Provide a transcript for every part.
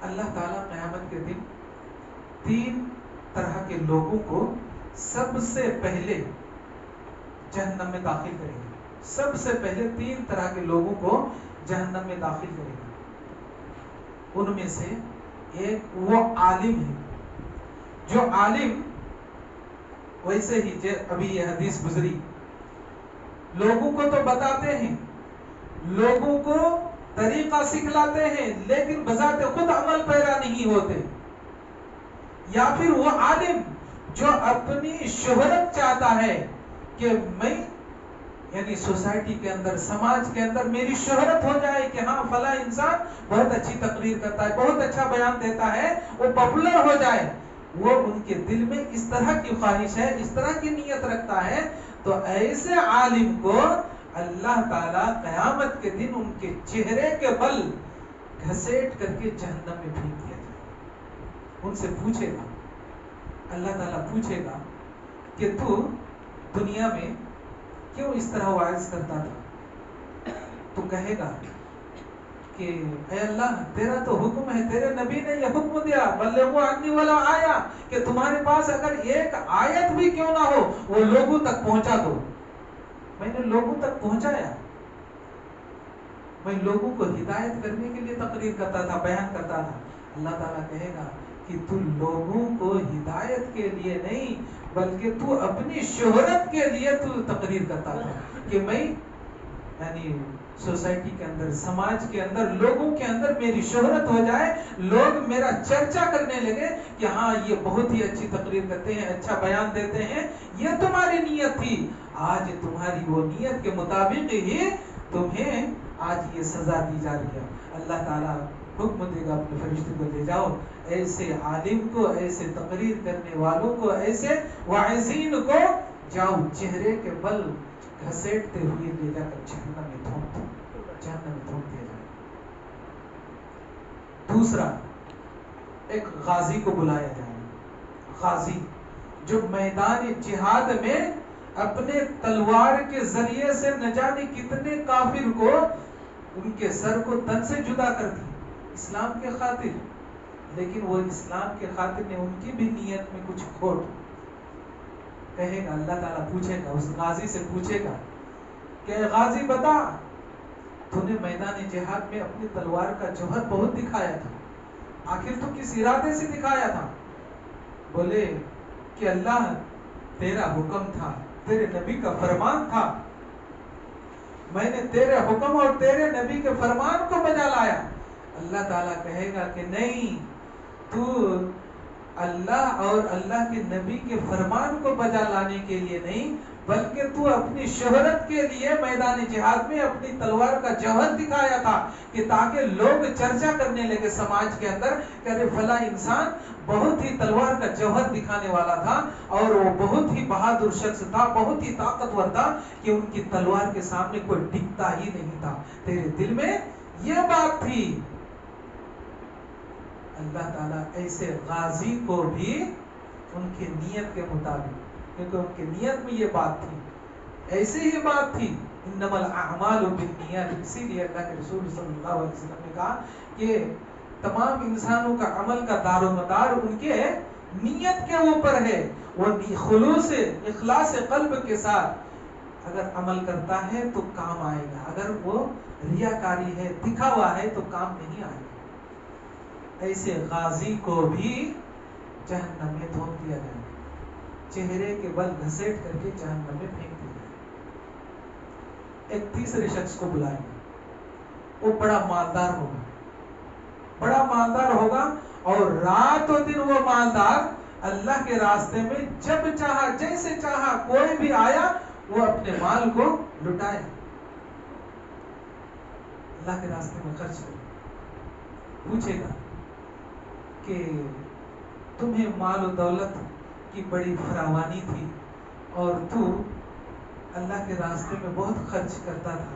اللہ تعالیٰ قیامت کے دن 3 طرح کے لوگوں کو سب سے پہلے جہنم میں داخل کرے گا. سب سے پہلے 3 طرح کے لوگوں کو جہنم میں داخل کرے گا. ان میں سے ایک وہ عالم ہے جو عالم ویسے ہی ابھی یہ حدیث گزری، لوگوں کو تو بتاتے ہیں، لوگوں کو طریقہ سکھلاتے ہیں، لیکن بذات خود عمل پیرا نہیں ہوتے. یا پھر وہ عالم جو اپنی شہرت چاہتا ہے کہ میں یعنی سوسائٹی کے اندر، سماج کے اندر میری شہرت ہو جائے کہ ہاں فلاں انسان بہت اچھی تقریر کرتا ہے، بہت اچھا بیان دیتا ہے، وہ پاپولر ہو جائے. وہ ان کے دل میں اس طرح کی خواہش ہے، اس طرح کی نیت رکھتا ہے. تو ایسے عالم کو اللہ تعالیٰ قیامت کے دن ان کے چہرے کے بل گھسیٹ کر کے جہنم میں پھینک دیا جائے. ان سے پوچھے گا، اللہ تعالیٰ پوچھے گا کہ تو دنیا میں کیوں اس طرح وعظ کرتا تھا؟ تو کہے گا کہ اے اللہ تیرا تو حکم ہے، تیرے نبی نے یہ حکم دیا بلغوا عنی ولا آیا، کہ تمہارے پاس اگر ایک آیت بھی کیوں نہ ہو وہ لوگوں تک پہنچا دو. میں نے لوگوں تک پہنچایا، میں لوگوں کو ہدایت کرنے کے لیے تقریر کرتا تھا، بیان کرتا تھا. اللہ تعالیٰ کہے گا کہ تو لوگوں کو ہدایت کے لیے نہیں بلکہ تو اپنی شہرت کے لیے تو تقریر کرتا تھا کہ میں یعنی سوسائٹی کے اندر، سماج کے اندر، لوگوں کے اندر میری شہرت ہو جائے، لوگ میرا چرچا کرنے لگے کہ ہاں یہ بہت ہی اچھی تقریر کرتے ہیں، اچھا بیان دیتے ہیں. یہ تمہاری نیت تھی، آج تمہاری وہ نیت کے مطابق ہی تمہیں آج یہ سزا دی جا رہی ہے. اللہ تعالیٰ حکم دے گا اپنے فرشتے کو، لے جاؤ ایسے عالم کو، ایسے تقریر کرنے والوں کو، ایسے واعظین کو جاؤ چہرے کے بل گھسیٹتے ہوئے لے جا کر جہنم میں دھونک دیا جائے. دوسرا، ایک غازی کو بلایا جائے. غازی جو میدان جہاد میں اپنے تلوار کے ذریعے سے نہ جانے کتنے کافر کو ان کے سر کو تن سے جدا کر دی اسلام کے خاطر، لیکن وہ اسلام کے خاطر نے ان کی بھی نیت میں کچھ کھوٹ. کہے گا اللہ تعالیٰ پوچھے گا، اس غازی سے پوچھے گا کہ غازی بتا، تو نے میدان جہاد میں اپنی تلوار کا جوہر بہت دکھایا تھا، آخر تو کس ارادے سے دکھایا تھا؟ بولے کہ اللہ تیرا حکم تھا، تیرے نبی کا فرمان تھا، میں نے تیرے حکم اور تیرے نبی کے فرمان کو بجا لایا. اللہ تعالیٰ کہے گا کہ نہیں، تو اللہ اور اللہ کے نبی کے فرمان کو بجا لانے کے لیے نہیں بلکہ تو اپنی شہرت کے لیے میدان جہاد میں اپنی تلوار کا جوہر دکھایا تھا کہ تاکہ لوگ چرچا کرنے لگے سماج کے اندر کہ ارے فلاں انسان بہت ہی تلوار کا جوہر دکھانے والا تھا اور وہ بہت ہی بہادر شخص تھا، بہت ہی طاقتور تھا کہ ان کی تلوار کے سامنے کوئی ٹکتا ہی نہیں تھا. تیرے دل میں یہ بات تھی. اللہ تعالیٰ ایسے غازی کو بھی ان کی نیت کے مطابق، کیونکہ ان کی نیت میں یہ بات تھی، ایسے ہی بات تھی، انما الاعمال بالنیات، اسی لیے اللہ کے رسول صلی اللہ علیہ وسلم نے کہا کہ تمام انسانوں کا عمل کا دار و مدار ان کے نیت کے اوپر ہے. وہ خلوص اخلاص قلب کے ساتھ اگر عمل کرتا ہے تو کام آئے گا، اگر وہ ریاکاری ہے، دکھاوا ہے تو کام نہیں آئے گا. ایسے غازی کو بھی جہنم میں دھونک دیا جائے، چہرے کے بل گھسیٹ کر کے جہنم میں پھینک دیا جائے. ایک تیسرے شخص کو بلائیں گے، وہ بڑا مالدار ہوگا، بڑا مالدار ہوگا اور رات و دن وہ مالدار اللہ کے راستے میں جب چاہا جیسے چاہا کوئی بھی آیا وہ اپنے مال کو لٹائے، اللہ کے راستے میں خرچ کرے. پوچھے گا کہ تمہیں مال و دولت کی بڑی فراوانی تھی اور تو اللہ کے راستے میں بہت خرچ کرتا تھا،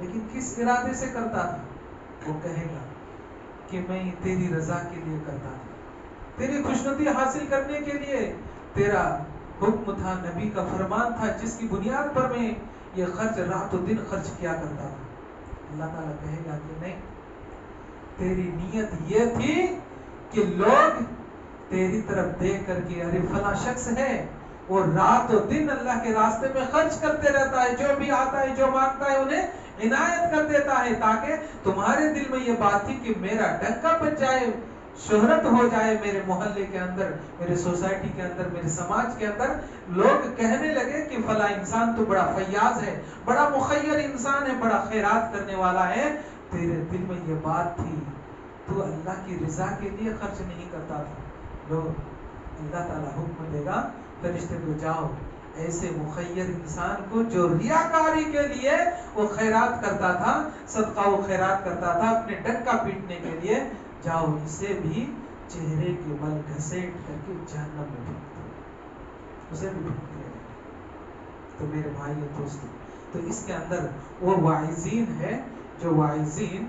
لیکن کس ارادے سے کرتا تھا؟ وہ کہے گا کہ میں تیری رضا کے لیے کرتا تھا، تیری خوشنودی حاصل کرنے کے لیے. تیرا حکم تھا، نبی کا فرمان تھا جس کی بنیاد پر میں یہ خرچ رات و دن خرچ کیا کرتا تھا. اللہ تعالیٰ کہے گا کہ نہیں، تیری نیت یہ تھی کہ لوگ تیری طرف دیکھ کر کے ارے فلاں شخص ہے وہ رات و دن اللہ کے راستے میں خرچ کرتے رہتا ہے، جو بھی آتا ہے جو مانگتا ہے انہیں عنایت کر دیتا ہے، تاکہ تمہارے دل میں یہ بات تھی کہ میرا ڈنکا بچ جائے، شہرت ہو جائے میرے محلے کے اندر، میرے سوسائٹی کے اندر، میرے سماج کے اندر، لوگ کہنے لگے کہ فلاں انسان تو بڑا فیاض ہے، بڑا مخیر انسان ہے، بڑا خیرات کرنے والا ہے۔ تیرے دل میں یہ بات تھی، تو اللہ کی رضا کے لیے خرچ نہیں کرتا تھا۔ لو اللہ تعالیٰ حکم دے گا فرشتے کو، جاؤ ایسے مخیر انسان کو جو ریاکاری کے لیے وہ خیرات کرتا تھا، صدقہ و خیرات کرتا تھا اپنے ڈنکا پیٹنے کے لیے، جاؤ اسے بھی چہرے کے بل گھسیٹ کر کے جہنم میں پھینک دو، اسے بھی پھینک دیا جائے۔ تو میرے بھائی اور دوستو، تو اس کے اندر وہ واعظین ہے جو واعظین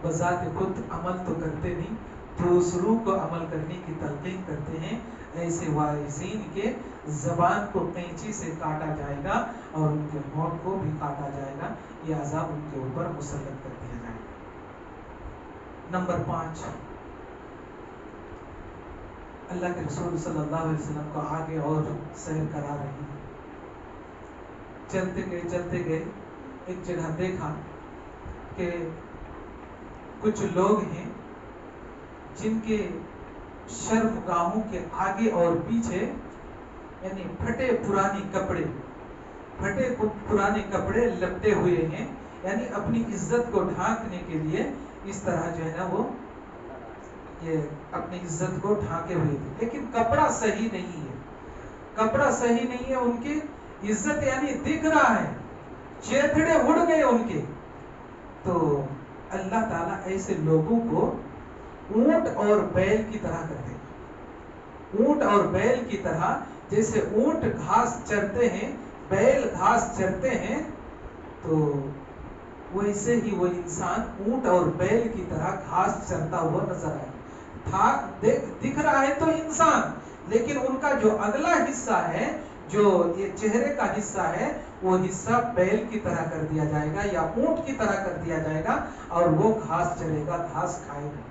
بذات خود عمل تو کرتے نہیں، دوسروں کو عمل کرنے کی تلقین کرتے ہیں۔ ایسے واعظین کے زبان کو قینچی سے کاٹا جائے گا اور ان کے ہونٹ کو بھی کاٹا جائے گا، یہ عذاب ان کے اوپر مسلط کر دیا جائے گا۔ نمبر 5، اللہ کے رسول صلی اللہ علیہ وسلم کو آگے اور سیر کرا رہی ہے۔ چلتے گئے ایک جگہ دیکھا کہ کچھ لوگ ہیں جن کے شرمگاہوں کے آگے اور پیچھے یعنی پھٹے پرانے کپڑے لپٹے ہوئے ہیں، یعنی اپنی عزت کو ڈھانکنے کے لیے اس طرح جو ہے نا وہ یہ اپنی عزت کو ڈھانکے ہوئے تھے، لیکن کپڑا صحیح نہیں ہے، ان کی عزت یعنی دکھ رہا ہے، چیتڑے اڑ گئے ان کے۔ تو اللہ تعالیٰ ایسے لوگوں کو اونٹ اور بیل کی طرح کر دے گا، اونٹ اور بیل کی طرح، جیسے اونٹ گھاس چرتے ہیں، بیل گھاس چرتے ہیں، تو ویسے ہی وہ انسان اونٹ اور بیل کی طرح گھاس چرتا ہوا نظر آئے، دکھ رہا ہے تو انسان، لیکن ان کا جو اگلا حصہ ہے، جو یہ چہرے کا حصہ ہے، وہ حصہ بیل کی طرح کر دیا جائے گا یا اونٹ کی طرح کر دیا جائے گا، اور وہ گھاس چرے گا، گھاس کھائے گا۔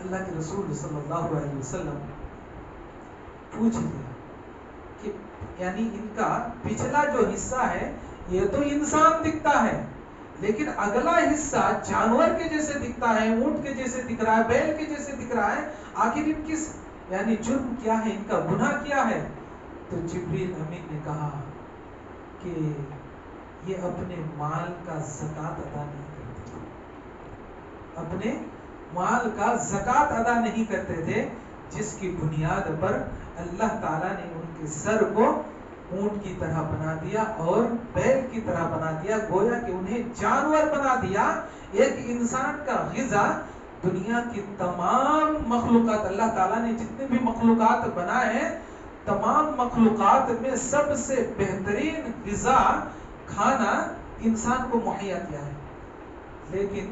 اللہ کے رسول صلی اللہ علیہ وسلم پوچھ لیا کہ یعنی ان کا پچھلا جو حصہ ہے یہ تو انسان دکھتا ہے، لیکن اگلا حصہ جانور کے جیسے دکھتا ہے، اونٹ کے جیسے دکھ رہا ہے، بیل کے جیسے دکھ رہا ہے، آخر ان کس یعنی جرم کیا ہے، ان کا گناہ کیا ہے؟ تو جبریل امین نے کہا کہ یہ اپنے مال کا زکوٰۃ ادا نہیں کرتے تھے، اپنے مال کا زکوٰۃ ادا نہیں کرتے تھے، جس کی بنیاد پر اللہ تعالیٰ نے ان کے سر کو اونٹ کی طرح بنا دیا اور بیل کی طرح بنا دیا، گویا کہ انہیں جانور بنا دیا۔ ایک انسان کا غذا دنیا کی تمام مخلوقات، اللہ تعالیٰ نے جتنے بھی مخلوقات بنائے ہیں، تمام مخلوقات میں سب سے بہترین غذا کھانا انسان کو مہیا کیا ہے، لیکن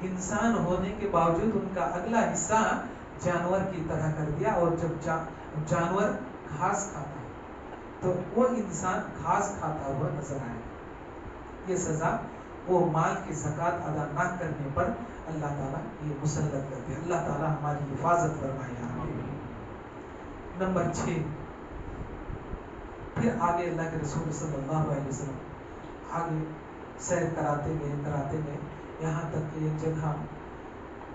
انسان ہونے کے باوجود ان کا اگلا حصہ جانور کی طرح کر دیا، اور جب جانور گھاس کھاتا ہے تو وہ انسان گھاس کھاتا ہوا نظر آئے گا۔ یہ سزا وہ مال کی زکوٰۃ ادا نہ کرنے پر اللہ تعالیٰ یہ مسلط کرتے ہیں۔ اللہ تعالیٰ ہماری حفاظت فرمائے۔ نمبر 6، پھر آگے اللہ کے رسول صلی اللہ علیہ وسلم آگے سیر کراتے گئے یہاں تک کہ ایک جگہ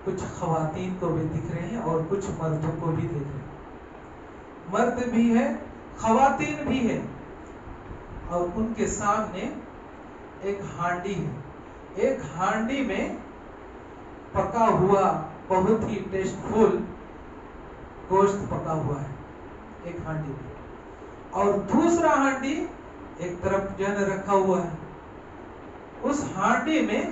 کچھ خواتین کو بھی دکھ رہے ہیں اور کچھ مردوں کو بھی دیکھ رہے ہیں، مرد بھی ہے خواتین بھی ہے، اور ان کے سامنے ایک ہانڈی ہے، ایک ہانڈی میں پکا ہوا بہت ہی ٹیسٹ فل گوشت پکا ہوا ہے ایک ہانڈی میں، اور دوسرا ہانڈی ایک طرف جو ہے رکھا ہوا ہے، اس ہانڈی میں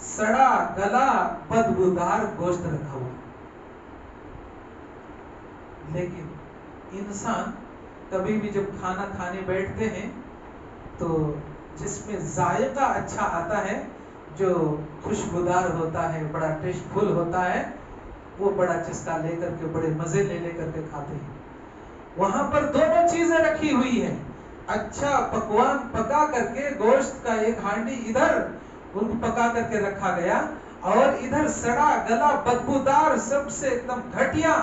سڑا گلا بدبودار گوشت رکھا ہوا ہے۔ لیکن انسان کبھی بھی جب کھانا کھانے بیٹھتے ہیں تو جس میں ذائقہ اچھا آتا ہے، جو خوشبودار ہوتا ہے، بڑا ٹیسٹ فل ہوتا ہے، وہ بڑا چسکا لے کر کے، بڑے مزے لے کر کے کھاتے ہیں۔ وہاں پر دونوں چیزیں رکھی ہوئی ہیں، اچھا پکوان پکا کر کے، گوشت کا ایک ہانڈی ادھر ان کو پکا کر کے رکھا گیا، اور ادھر سڑا گلا بدبودار سب سے ایک دم گھٹیا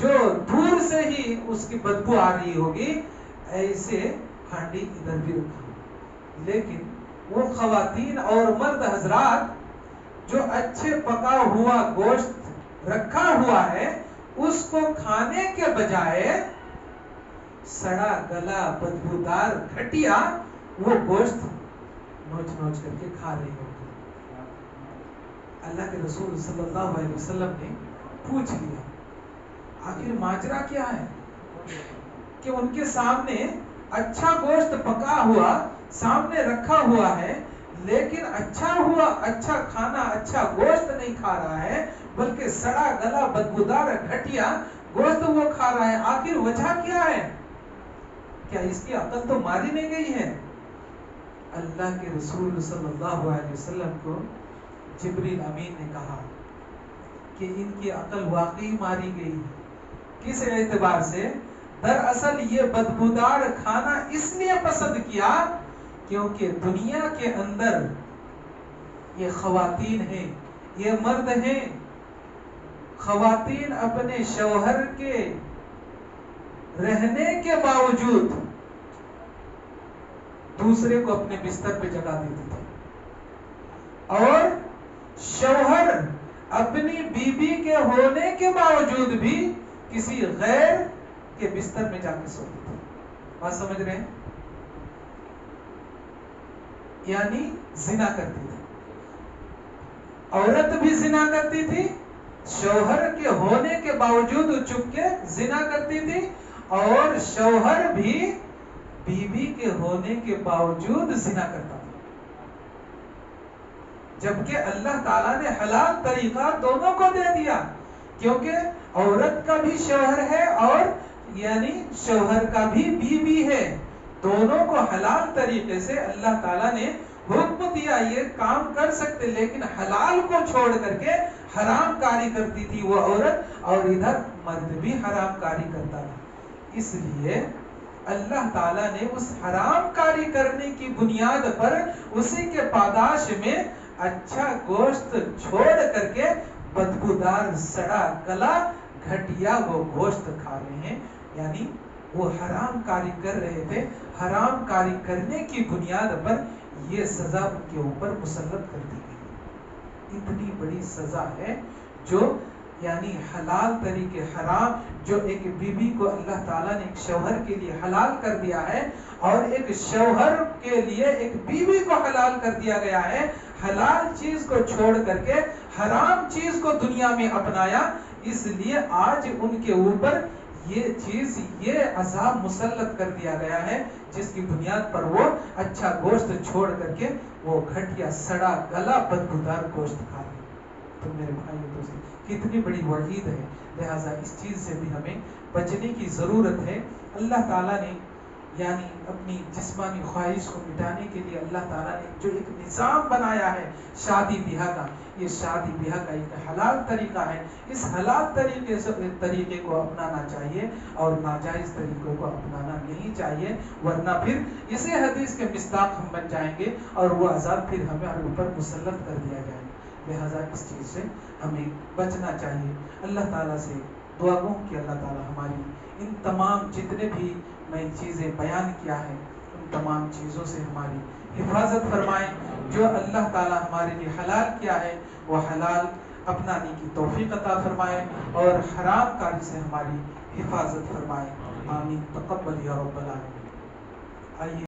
جو دور سے ہی اس کی بدبو آ رہی ہوگی ایسے ہانڈی ادھر بھی رکھا. لیکن وہ خواتین اور مرد حضرات جو اچھے پکا ہوا گوشت رکھا ہوا ہے اس کو کھانے کے بجائے سڑا گلا بدبودار گھٹیا وہ گوشت نوچ نوچ کر کے کھا رہی ہوگی. اللہ کے رسول صلی اللہ علیہ وسلم نے پوچھ لیا آخر ماجرا کیا ہے کہ ان کے سامنے اچھا گوشت پکا ہوا سامنے رکھا ہوا ہے لیکن اچھا کھانا اچھا گوشت نہیں کھا رہا ہے بلکہ سڑا گلا بدبودار گھٹیا گوشت وہ کھا رہا ہے. آخر وجہ کیا ہے؟ کیا اس کی عقل تو ماری نہیں گئی ہے؟ اللہ کے رسول صلی اللہ علیہ وسلم کو جبریل امین نے کہا کہ ان کی عقل واقعی ماری گئی ہے. کس اعتبار سے؟ دراصل یہ بدبودار کھانا اس لیے پسند کیا کیونکہ دنیا کے اندر یہ خواتین ہیں، یہ مرد ہیں. خواتین اپنے شوہر کے رہنے کے باوجود دوسرے کو اپنے بستر پہ جگا دیتے تھے اور شوہر اپنی بیوی کے ہونے کے باوجود بھی کسی غیر کے بستر میں جا کے سوتے تھے. بات سمجھ رہے ہیں؟ یعنی زنا کرتی تھی. عورت بھی زنا کرتی تھی، شوہر کے ہونے کے باوجود چپ کے زنا کرتی تھی اور شوہر بھی بیوی کے ہونے کے باوجود زنا کرتا تھا. جبکہ اللہ تعالیٰ نے حلال طریقہ دونوں کو دے دیا کیونکہ عورت کا بھی شوہر ہے اور یعنی شوہر کا بھی بیوی ہے. دونوں کو حلال طریقے سے اللہ تعالیٰ نے حکم دیا یہ کام کر سکتے، لیکن حلال کو چھوڑ کر کے حرام کاری کرتی تھی وہ عورت اور ادھر مرد بھی حرام کاری کرتا تھا. اس لیے اللہ تعالیٰ نے اس حرام کاری کرنے کی بنیاد پر اسی کے پاداش میں اچھا گوشت چھوڑ کر کے بدبودار سڑا گلا گھٹیا وہ گوشت کھا رہے ہیں. یعنی وہ حرام کاری کر رہے تھے، حرام کاری کرنے کی بنیاد پر یہ سزا ان کے اوپر مسلط کر دی گئی. اتنی بڑی سزا ہے جو یعنی حلال طریقے حرام جو ایک بیوی کو اللہ تعالیٰ نے ایک شوہر کے لیے حلال کر دیا ہے اور ایک شوہر کے لیے ایک بیوی کو حلال کر دیا گیا ہے. حلال چیز کو چھوڑ کر کے حرام چیز کو دنیا میں اپنایا، اس لیے آج ان کے اوپر یہ چیز یہ عذاب مسلط کر دیا گیا ہے جس کی بنیاد پر وہ اچھا گوشت چھوڑ کر کے وہ گھٹیا سڑا گلا بدبودار گوشت کھا رہے. تو میرے بھائی دوستو کتنی بڑی وعید ہے. لہٰذا اس چیز سے بھی ہمیں بچنے کی ضرورت ہے. اللہ تعالیٰ نے یعنی اپنی جسمانی خواہش کو مٹانے کے لیے اللہ تعالیٰ نے جو ایک نظام بنایا ہے شادی بیاہ کا، یہ شادی بیاہ کا ایک حلال طریقہ ہے. اس حلال طریقے کو اپنانا چاہیے اور ناجائز طریقوں کو اپنانا نہیں چاہیے، ورنہ پھر اسی حدیث کے مصداق ہم بن جائیں گے اور وہ عذاب پھر ہمیں اوپر مسلط کر دیا جائے گا. لہٰذا اس چیز سے ہمیں بچنا چاہیے. اللہ تعالیٰ سے دعا گو کہ اللہ تعالیٰ ہماری ان تمام جتنے بھی میں چیزیں بیان کیا ہے ان تمام چیزوں سے ہماری حفاظت فرمائیں. جو اللہ تعالیٰ ہمارے لیے حلال کیا ہے وہ حلال اپنانے کی توفیق عطا فرمائے اور حرام کاری سے ہماری حفاظت فرمائے. آمین. تقبل یا رب العالمین. آئیے